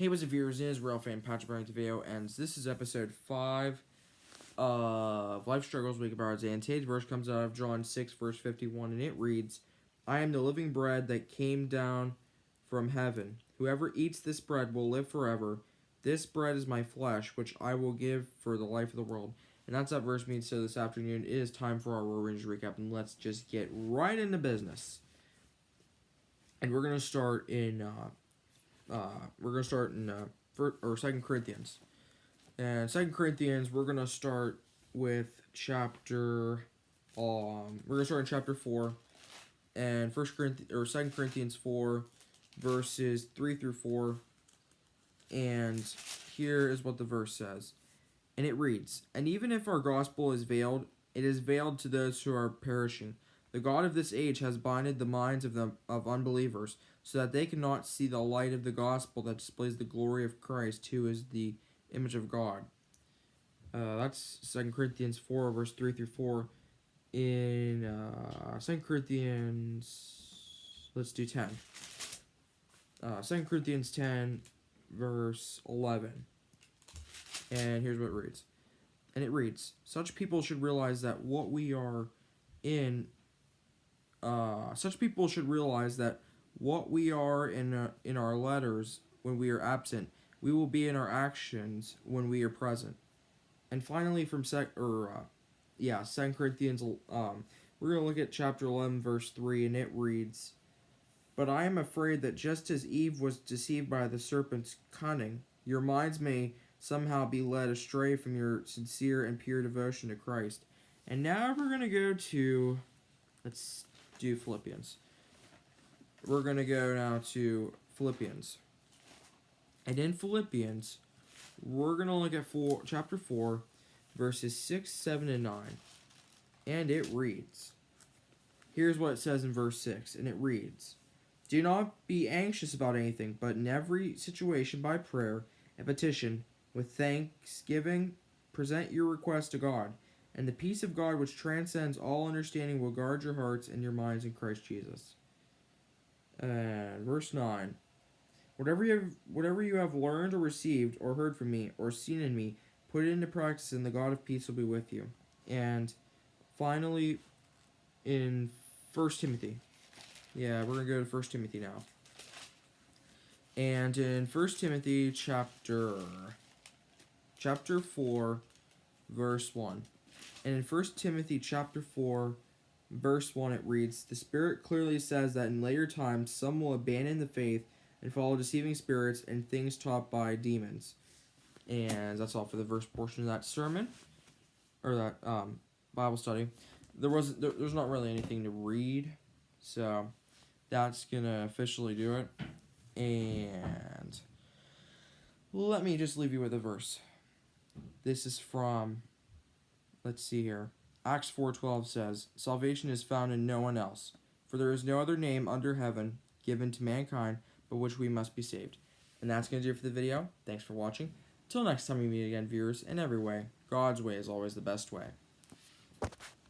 Hey, what's up, viewers? It is Real Fan Patrick back to the video, and this is episode 5 of Life Struggles Week of Ours. And today's verse comes out of John 6, verse 51, and it reads, I am the living bread that came down from heaven. Whoever eats this bread will live forever. This bread is my flesh, which I will give for the life of the world. And that's what verse means. So this afternoon, it is time for our Royal Rangers recap, and let's just get right into business. And we're going to start in... 2 Corinthians. And 2 Corinthians, we're gonna start with chapter. We're gonna start in chapter 4, and 2 Corinthians 4, verses 3 through 4. And here is what the verse says, and it reads: And even if our gospel is veiled, it is veiled to those who are perishing. The God of this age has blinded the minds of unbelievers, so that they cannot see the light of the gospel that displays the glory of Christ, who is the image of God. That's 2 Corinthians 4, verse 3 through 4. In 2 Corinthians, let's do 10. 2 Corinthians 10, verse 11. And here's what it reads. And it reads, such people should realize that what we are in... such people should realize that what we are in our letters when we are absent, we will be in our actions when we are present. And finally, from 2 Corinthians, we're going to look at chapter 11, verse 3, and it reads, But I am afraid that just as Eve was deceived by the serpent's cunning, your minds may somehow be led astray from your sincere and pure devotion to Christ. And now we're going to go to, let's do Philippians. We're going to go now to Philippians. And in Philippians, we're going to look at chapter 4, verses 6, 7, and 9. And it reads, here's what it says in verse 6, and it reads, Do not be anxious about anything, but in every situation by prayer and petition, with thanksgiving, present your request to God. And the peace of God, which transcends all understanding, will guard your hearts and your minds in Christ Jesus. And verse 9. Whatever you have learned or received or heard from me or seen in me, put it into practice, and the God of peace will be with you. And finally, in 1 Timothy. Yeah, we're going to go to 1 Timothy now. And in 1 Timothy chapter 4, verse 1. And in 1 Timothy chapter 4, verse 1, it reads, The Spirit clearly says that in later times some will abandon the faith and follow deceiving spirits and things taught by demons. And that's all for the verse portion of that sermon, or that Bible study. There's not really anything to read, so that's going to officially do it. And let me just leave you with a verse. This is from... Let's see here. Acts 4:12 says, Salvation is found in no one else, for there is no other name under heaven given to mankind by which we must be saved. And that's going to do it for the video. Thanks for watching. Till next time we meet again, viewers, in every way, God's way is always the best way.